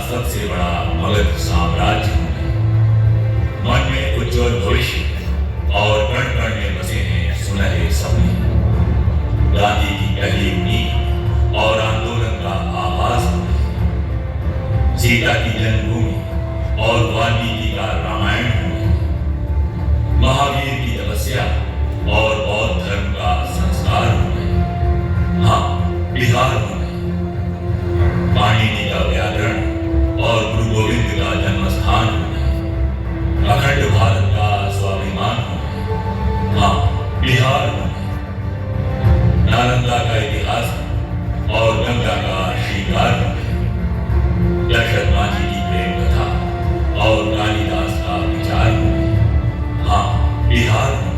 सबसे बड़ा मगध साम्राज्य हूं मैं। मन में उज्जवल भविष्य और कण कण में बसे हैं सुनहरे सपने। गांधी की पहली उम्मीद और आंदोलन का आगाज हूं मैं। सीता की जन्मभूमि और वाल्मीकि का रामायण हूं मैं। महावीर की तपस्या और बौद्ध धर्म का संस्कार हूं मैं। हाँ, बिहार हूं मैं। पाणिनि का व्याकरण और गुरु गोविंद का जन्म स्थान हूं मैं। अखंड भारत का स्वाभिमान हूं मैं। हाँ, बिहार हूं मैं। नालंदा का इतिहास और गंगा का श्रृंगार हूं मैं। दशरथ मांझी की प्रेम कथा और कालिदास का विचार हूं मैं। हाँ, बिहार हूं मैं।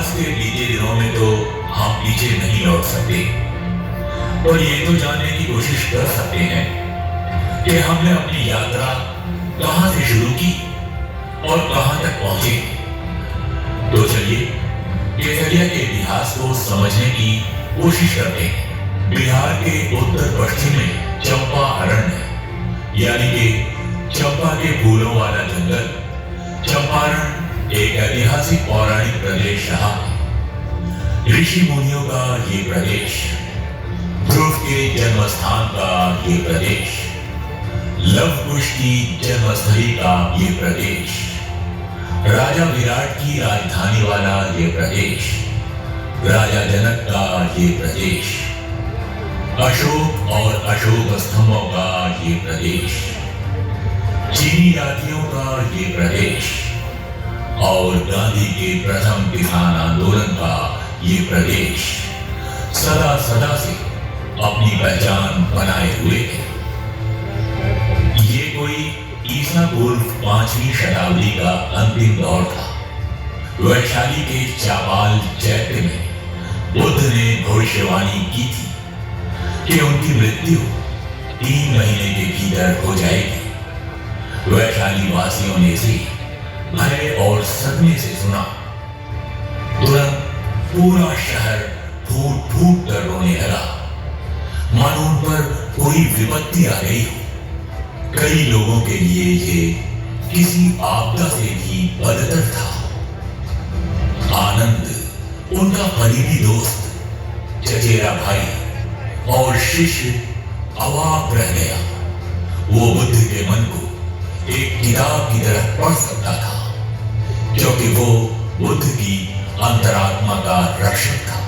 के बीते दिनों में तो हम पीछे नहीं लौट सकते, और ये तो जानने की कोशिश कर सकते हैं कि हमने अपनी यात्रा कहां से शुरू की और कहां तक पहुंचे। तो चलिए केसरिया के इतिहास को समझने की कोशिश करते हैं। बिहार के उत्तर पश्चिम में चंपा अरण्य यानी कि चंपा के फूलों वाला जंगल, चंपारण एक ऐतिहासिक पौराणिक प्रदेश रहा है। ऋषि मुनियों का ये प्रदेश, ध्रुव के जन्म स्थान का ये प्रदेश, लव कुश की जन्मस्थली का ये प्रदेश, राजा विराट की राजधानी वाला ये प्रदेश, राजा जनक का ये प्रदेश, अशोक और अशोक स्तंभों का ये प्रदेश, चीनी जातियों का ये प्रदेश और गांधी के प्रथम किसान आंदोलन का ये प्रदेश सदा सदा से अपनी पहचान बनाए हुए है। ये कोई ईसा पूर्व 5वीं शताब्दी का अंतिम दौर था। वैशाली के चापाल चैत्य में बुद्ध ने भविष्यवाणी की थी कि उनकी मृत्यु 3 महीने के भीतर हो जाएगी। वैशाली वासियों ने इसे भय और सदमे से सुना। तुरंत पूरा शहर फूट फूट कर रोने लगा, मानो उन पर कोई विपत्ति आ गई हो। कई लोगों के लिए ये किसी आपदा से भी बदतर था। आनंद, उनका करीबी दोस्त, चचेरा भाई और शिष्य अवाक रह गया। वो बुद्ध के मन को एक किताब की तरह पढ़ सकता था, क्योंकि वो बुद्ध की अंतरात्मा का रक्षक था।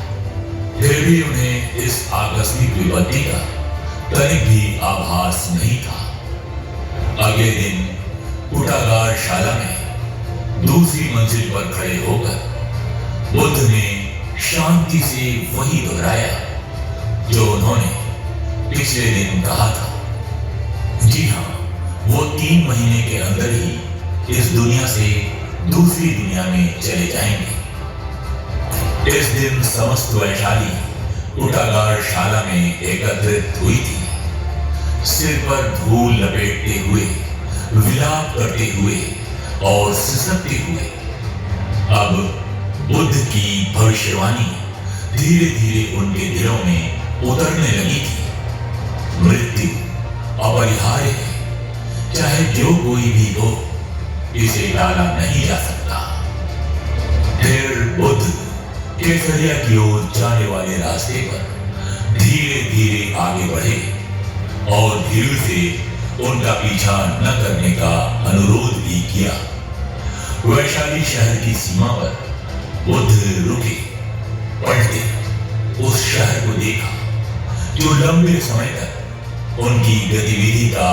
फिर भी उन्हें इस आकस्मिक विपत्ति का तनिक भी आभास नहीं था। अगले दिन कुटागार शाला में दूसरी मंजिल पर खड़े होकर बुद्ध ने शांति से वही दोहराया जो उन्होंने पिछले दिन कहा था। जी हाँ, वो 3 महीने के अंदर ही इस दुनिया से दूसरी दुनिया में चले जाएंगे। इस दिन समस्त वैशाली कुटागार शाला में एकत्रित हुई थी, सिर पर धूल लपेटते हुए, विलाप करते हुए और सिसकते हुए। अब बुद्ध की भविष्यवाणी धीरे धीरे उनके दिलों में उतरने लगी थी। मृत्यु अपरिहार्य है, चाहे जो कोई भी हो, इसे टाला नहीं जा सकता। फिर बुद्ध केसरिया की ओर जाने वाले रास्ते पर धीरे धीरे आगे बढ़े और भीड़ से उनका पीछा न करने का अनुरोध भी किया। वैशाली शहर की सीमा पर बुद्ध रुके, पलटे, उस शहर को देखा जो लंबे समय तक उनकी गतिविधि का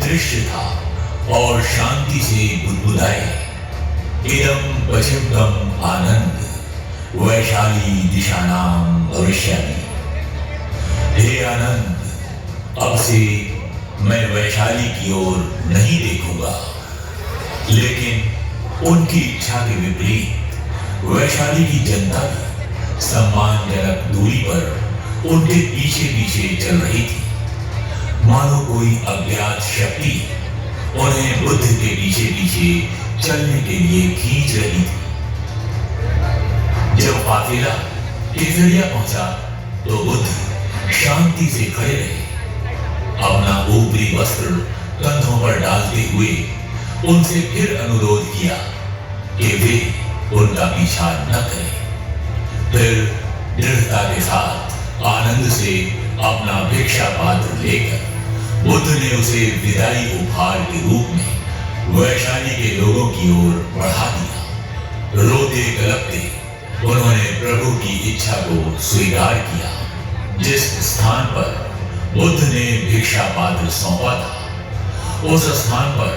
दृश्य था और शांति से बुदबुदाए, इदं पश्चिमकम आनंद वैशाली दिशानाम भविष्यामि। हे आनंद, अब से मैं वैशाली की ओर नहीं देखूंगा, लेकिन उनकी इच्छा के विपरीत वैशाली की जनता भी सम्मानजनक दूरी पर उनके पीछे पीछे चल रही थी, मानो कोई अज्ञात शक्ति उन्हें बुद्ध के पीछे पीछे चलने के लिए खींच रही थी। जब काफिला केसरिया पहुंचा तो बुद्ध शांति से खड़े रहे, अपना ऊपरी वस्त्र कंधों पर डालते हुए उनसे फिर अनुरोध किया कि वे उनका पीछा न करें। फिर दृढ़ता के साथ आनंद से अपना भिक्षा पात्र लेकर बुद्ध ने उसे विदाई उपहार के रूप में वैशाली के लोगों की ओर बढ़ा दिया। रोते गलपते उन्होंने प्रभु की इच्छा को स्वीकार किया। जिस स्थान पर बुद्ध ने भिक्षा पात्र सौंपा था, उस स्थान पर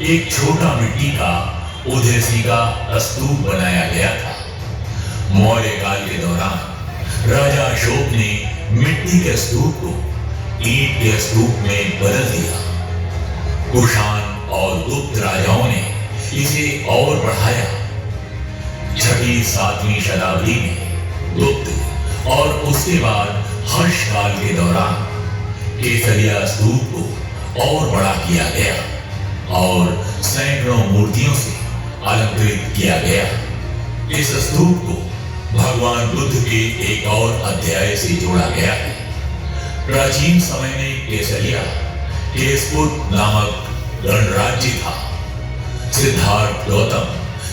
एक छोटा मिट्टी का उदेसी का स्तूप बनाया गया था। मौर्य काल के दौरान राजा अशोक ने मिट्टी के स्तूप को ईंट के स्तूप में बदल दिया। कुषाण और गुप्त राजाओं ने इसे और बढ़ाया। 6वीं 7वीं शताब्दी में गुप्त और उसके बाद हर्ष काल के दौरान केसरिया स्तूप को और बड़ा किया गया और सैकड़ों मूर्तियों से अलंकृत किया गया। इस स्तूप को भगवान बुद्ध के एक और अध्याय से जोड़ा गया है। प्राचीन समय में केसरिया केसपुट नामक गणराज्य था। सिद्धार्थ गौतम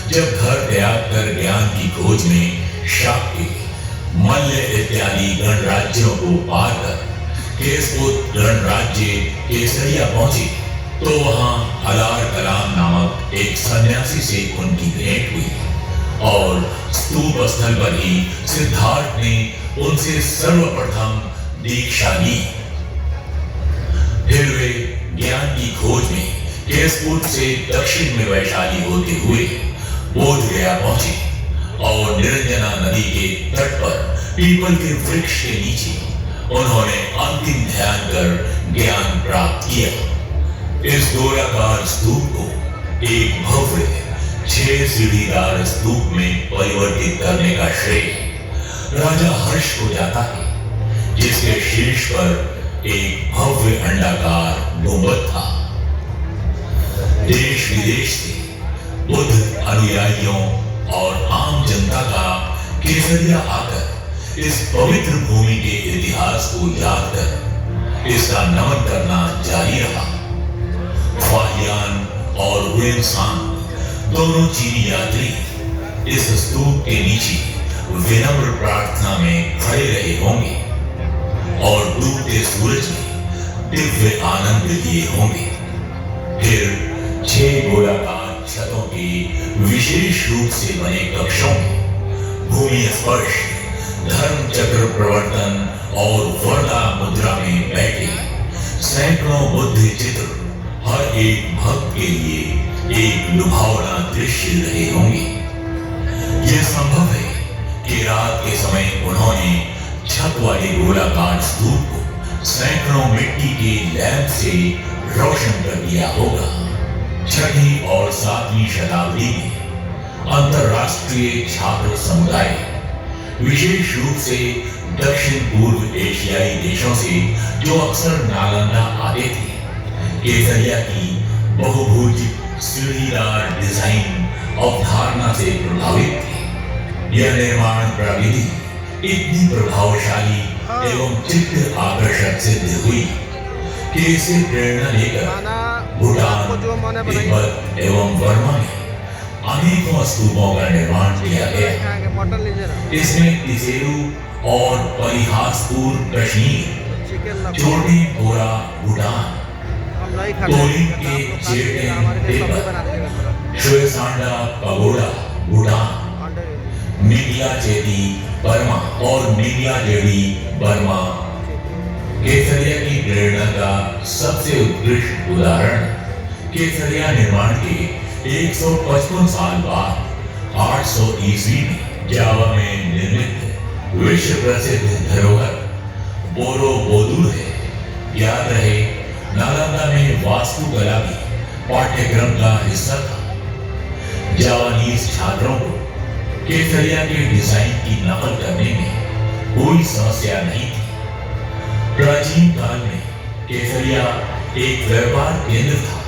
जब घर त्याग कर ज्ञान की खोज में शाक्य, मल्ल इत्यादि गणराज्यों को पार कर केसपुट गणराज्य केसरिया पहुंचे तो वहां अलार कलाम नामक एक सन्यासी से उनकी भेंट हुई और स्तूप स्थल पर ही सिद्धार्थ ने उनसे सर्वप्रथम दीक्षा ली। फिर वे ज्ञान की खोज में केसपुट से दक्षिण में वैशाली होते हुए बोध गया पहुंचे और निरंजना नदी के तट पर पीपल के वृक्ष के नीचे उन्होंने अंतिम ध्यान कर ज्ञान प्राप्त किया। इस गोलाकार स्तूप को एक भव्य 6 सीढ़ीदार स्तूप में परिवर्तित करने का श्रेय राजा हर्ष को जाता है, जिसके शीर्ष पर एक भव्य अंडाकार गुंबद था। देश विदेश से बुद्ध अनुयायियों और आम जनता का केसरिया आकर इस पवित्र भूमि के इतिहास को याद कर इसका नमन करना जारी रहा। फाहियान और हुएनसांग दोनों चीनी यात्री इस स्तूप के नीचे विनम्र प्रार्थना में खड़े रहे होंगे और डूबते सूरज में दिव्य आनंद लिए होंगे। फिर 6 गोलाकार छतों के विशेष रूप से बने कक्षों में भूमि स्पर्श, धर्म चक्र प्रवर्तन और वरदा मुद्रा में बैठे सैकड़ों बुद्ध चित्र हर एक भक्त के लिए एक लुभावना दृश्य रहे होंगे। यह संभव है कि रात के समय उन्होंने छत वाले गोलाकार स्तूप को सैकड़ों मिट्टी के लैंप से रोशन कर दिया होगा। 6वीं और 7वीं शताब्दी में अंतरराष्ट्रीय छात्र समुदाय, विशेष रूप से दक्षिण पूर्व एशियाई देशों से जो अक्सर नालंदा आते थे, केसरिया की बहुभुज सीढ़ीदार डिजाइन अवधारणा से प्रभावित थे। यह निर्माण प्रविधि इतनी प्रभावशाली एवं चित्त आकर्षक सिद्ध हुई कि इसे प्रेरणा लेकर भूटान, तिब्बत एवं बर्मा में अनेकों स्तूपों का निर्माण किया गया। इसमें तिसेरू और परिहासपुर कश्मीर, छोटी बोरा भूटान, तोलिंग के चेटेन तिब्बत, श्वेसांडा पगोड़ा भूटान, मिडिया चेती बर्मा और मिडिया जेडी बर्मा केसरिया की प्रेरणा का सबसे उत्कृष्ट उदाहरण केसरिया निर्माण के 155 साल बाद 800 ईस्वी में जावा में निर्मित विश्व प्रसिद्ध धरोहर बोरोबुदुर है। याद रहे, नालंदा में वास्तुकला भी पाठ्यक्रम का हिस्सा था। जावानीज छात्रों को केसरिया के डिजाइन की नकल करने में कोई समस्या नहीं थी। प्राचीन काल में केसरिया एक व्यापार केंद्र था,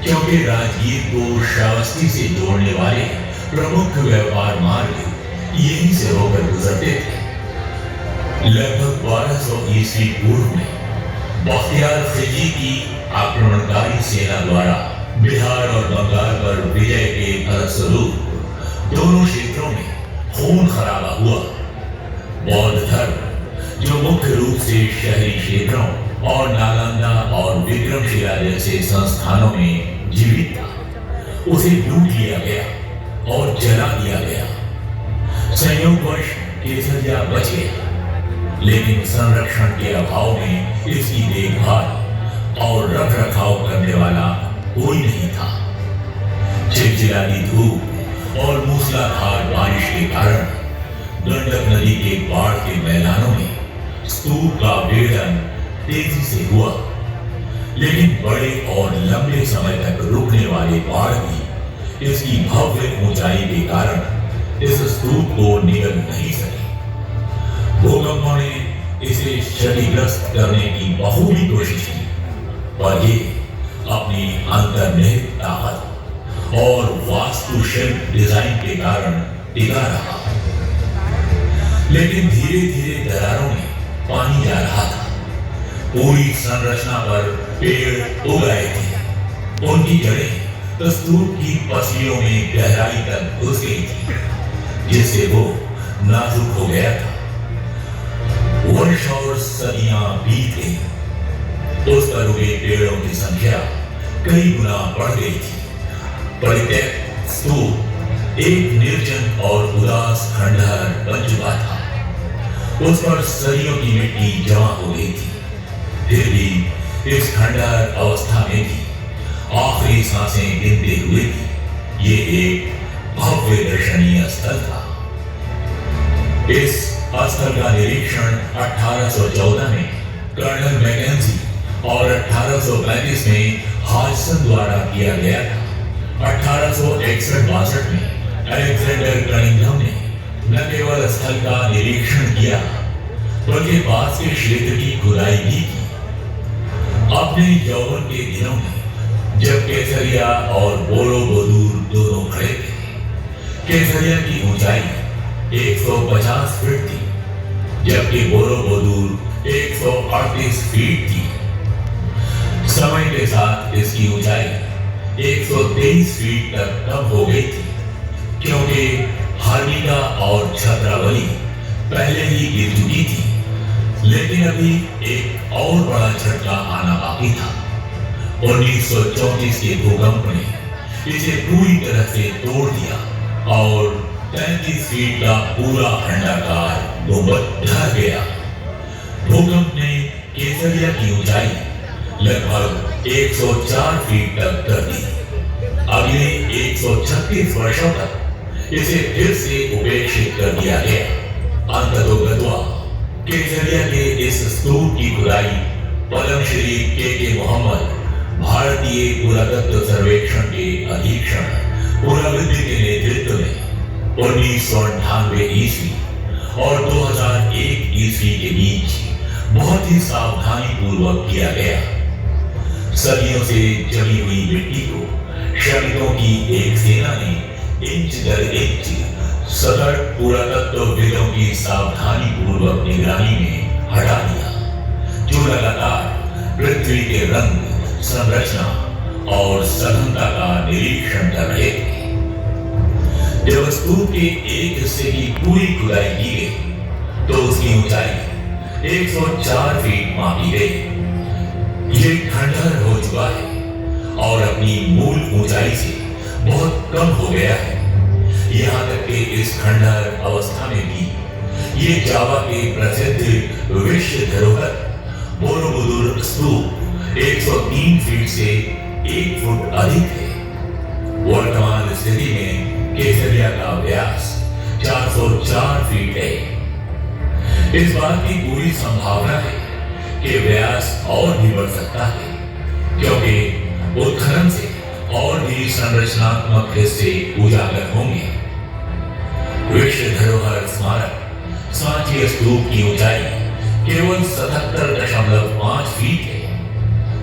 क्योंकि राजगीर को श्रावस्ती से जोड़ने वाले प्रमुख व्यापार मार्ग यहीं से होकर गुजरते थे। लगभग 1200 ईस्वी पूर्व में बख्तियार खिलजी की आक्रमणकारी सेना द्वारा बिहार और बंगाल पर विजय के फलस्वरूप दोनों क्षेत्रों में खून खराबा हुआ। बौद्ध धर्म, जो मुख्य रूप से शहरी क्षेत्रों और नालंदा और विक्रमशिला जैसे संस्थानों में जीवित था, उसे लूट लिया गया और जला दिया गया। संयोगवश केसरिया बच गया, लेकिन संरक्षण के अभाव में इसकी देखभाल और रख रखाव करने वाला कोई नहीं था। चिलचिलाती धूप और मूसलाधार बारिश के कारण गंडक नदी के बाढ़ के मैदानों में स्तूप का वेढ़न तेजी से हुआ, लेकिन बड़े और लंबे समय तक रुकने वाले बाढ़ भी इसकी भव्य ऊंचाई के कारण इस स्तूप को निगल नहीं सके। भूकंपों ने इसे क्षतिग्रस्त करने की बहुली कोशिश की, पर ये अपनी अंतर्निहित ताकत और वास्तुशिल्प डिजाइन के कारण टिका रहा। लेकिन धीरे धीरे दरारों में पानी जा रहा था। पूरी संरचना पर पेड़ उग रहे थे। उनकी जड़ें स्तूप की पसलियों में गहराई तक घुस गई थी, जिससे वो नाजुक हो गया था। वर्ष और सदियां बीत गई, उस पर उगे पेड़ों की संख्या कई गुना बढ़ गई थी। परित्यक्त स्तूप एक निर्जन और उदास खंडहर बन चुका था। उस पर सदियों की मिट्टी जमा हो गई थी। फिर भी इस खंडहर अवस्था में भी आखिरी सांसें गिनते हुए भी ये एक भव्य दर्शनीय स्थल था। इस स्थल का निरीक्षण 1814 में कर्नल मैकेंजी और 1835 में हाजसन द्वारा किया गया था। 1861-62 में अलेक्जेंडर कनिंघम ने न केवल स्थल का निरीक्षण किया, बल्कि पास के क्षेत्र की खुदाई भी की। अपने यौवन के दिनों में जब केसरिया और बोरोबुदुर दोनों खड़े थे, केसरिया की ऊंचाई 150 फीट थी, जबकि बोरोबुदुर 138 फीट थी। समय के साथ इसकी ऊंचाई 123 फीट तक कम हो गई थी, क्योंकि हार्निका और छत्रावली पहले ही गिर चुकी थी। लेकिन अभी एक और बड़ा झटका आना बाकी था। 1934 के भूकंप ने इसे पूरी तरह से तोड़ दिया और 33 फीट का पूरा अंडाकार गुंबद ढह गया। भूकंप ने केसरिया की ऊंचाई लगभग 104 फीट तक कर दी। अगले 136 वर्षों तक इसे फिर से उपेक्षित कर दिया गया। अंततोगत्वा केसरिया के इस स्तूप की खुदाई पद्मश्री के मोहम्मद, भारतीय पुरातत्व सर्वेक्षण के अधीक्षण पुराविद्य के नेतृत्व में 1998 ईस्वी और 2001 ईस्वी के बीच बहुत ही सावधानी पूर्वक किया गया। सदियों से जमी हुई मिट्टी को श्रमिकों की एक सेना ने इंच दर इंच सतर्क पुरातत्वविदों की सावधानी पूर्वक निगरानी में हटा दिया, जो लगातार पृथ्वी के रंग, संरचना और सघनता का निरीक्षण कर रहे थे। जब स्तूप के एक हिस्से की पूरी खुदाई की गई तो उसकी ऊंचाई 104 फीट मापी गई। ये खंडहर हो चुका है और अपनी मूल ऊंचाई से बहुत कम हो गया है। यहाँ तक कि इस खंडहर अवस्था में भी ये जावा के प्रसिद्ध विश्व धरोहर बोरोबुदुर स्तूप 103 फीट से 1 फुट अधिक है। वर्तमान स्थिति में केसरिया का व्यास 404 फीट है। इस बात की पूरी संभावना है कि व्यास और भी बढ़ सकता है, क्योंकि उत्खनन से और भी संरचनात्मक हिस्से उजागर होंगे। विश्व धरोहर स्मारक सांची स्तूप की ऊंचाई केवल 77.5 फीट है,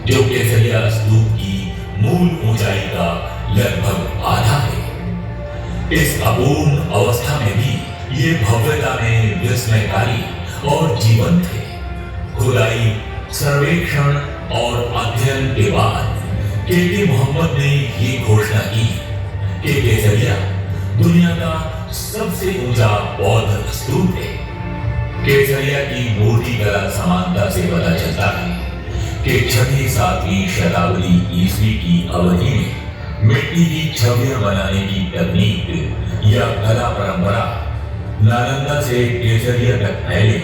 जो केसरिया स्तूप की मूल ऊंचाई का लगभग आधा है। इस अपूर्ण अवस्था में भी ये भव्यता में विस्मयकारी और जीवंत है। खुदाई, सर्वेक्षण और अध्ययन के बाद के मोहम्मद ने ये घोषणा की कि केसरिया दुनिया का सबसे ऊंचा बौद्ध स्तूप है। केसरिया की मूर्ति कला समानता से पता चलता है कि 6वीं-7वीं शताब्दी ईस्वी की अवधि में मिट्टी की छवियां बनाने की तकनीक या कला परंपरा नालंदा से केसरिया तक फैले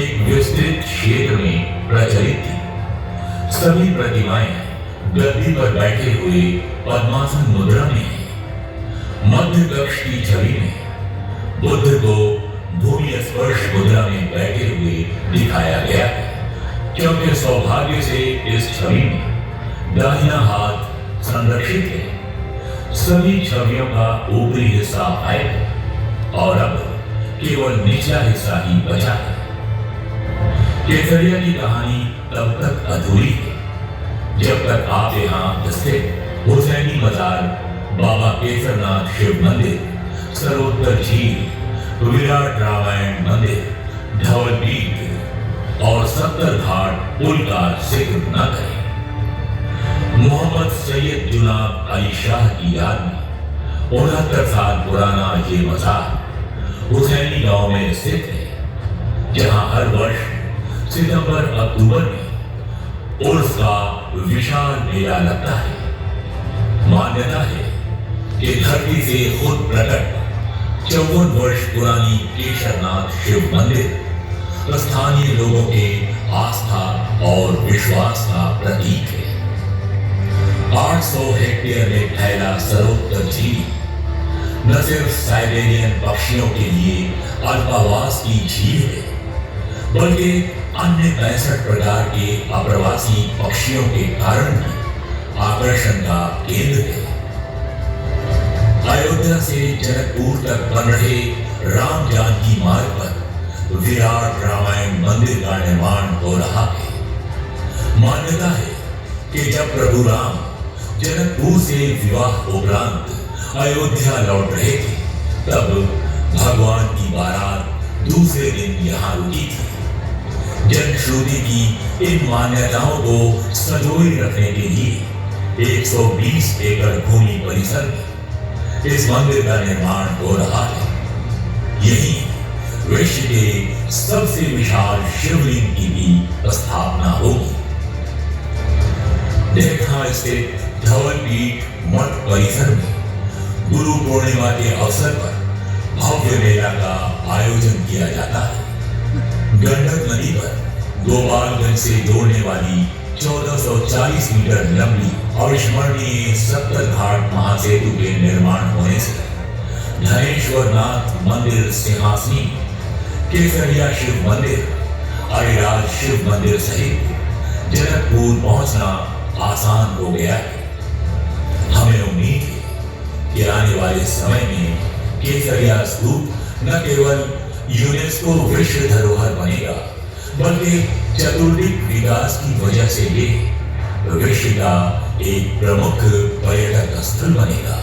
एक विस्तृत क्षेत्र में प्रचलित थी। सभी प्रतिमाएं गद्दी पर बैठे हुए पद्मासन मुद्रा में है। मध्य कक्ष की छवि में बुद्ध को भूमि स्पर्श मुद्रा में बैठे हुए दिखाया गया है, क्योंकि सौभाग्य से इस छवि में दाहिना हाथ संरक्षित है। सभी छवियों का ऊपरी हिस्सा है और अब केवल निचला हिस्सा ही बचा है। केसरिया की कहानी तब तक अधूरी है जब तक आप यहाँ स्थित हुसैनी मजार, बाबा केसरनाथ शिव मंदिर, सरोत्तर झील, विराट रामायण मंदिर, धवल पीठ और 70 घाट पुल का जिक्र न करें। मोहम्मद सैयद जुनाब अली शाह की याद में 69 साल पुराना ये मजार हुसैनी गांव में स्थित है, जहां हर वर्ष सितंबर-अक्टूबर में उर्स का विशाल मेला लगता है। मान्यता है कि धरती से खुद प्रकट 54 वर्ष पुरानी केशरनाथ शिव मंदिर स्थानीय लोगों के आस्था और विश्वास का प्रतीक है। 800 हेक्टेयर में फैला सरोत्तर झील न सिर्फ साइबेरियन पक्षियों के लिए अल्पावास की झील है, बल्कि अन्य 65 प्रकार के अप्रवासी पक्षियों के कारण भी आकर्षण का केंद्र है। अयोध्या से जनकपुर तक बन रहे राम जानकी मार्ग पर विराट रामायण मंदिर का निर्माण हो रहा है। मान्यता है कि जब प्रभु राम जनकपुर से विवाह उपरांत अयोध्या लौट रहे थे, तब भगवान की बारात दूसरे दिन यहाँ रुकी थी। जनश्रुति की इन मान्यताओं को संजोए रखने के लिए 120 एकड़ भूमि परिसर में इस मंदिर का निर्माण हो रहा है। यही विश्व के सबसे विशाल शिवलिंग की भी स्थापना होगी। देखा स्थित धवल पीठ मठ परिसर में गुरु पूर्णिमा के अवसर पर भव्य मेला का आयोजन किया जाता है। गंडक नदी पर गोपालगंज से जोड़ने वाली 1440 मीटर लंबी अविस्मरणीय 70 घाट महासेतु के निर्माण होने से धनेश्वरनाथ मंदिर सिंहासनी, केसरिया शिव मंदिर, अरिराज शिव मंदिर सहित जनकपुर पहुंचना आसान हो गया है। हमें उम्मीद है कि आने वाले समय में केसरिया स्तूप न केवल यूनेस्को विश्व धरोहर बनेगा, बल्कि चतुर्दिक विकास की वजह से ये विश्व का एक प्रमुख पर्यटक स्थल बनेगा।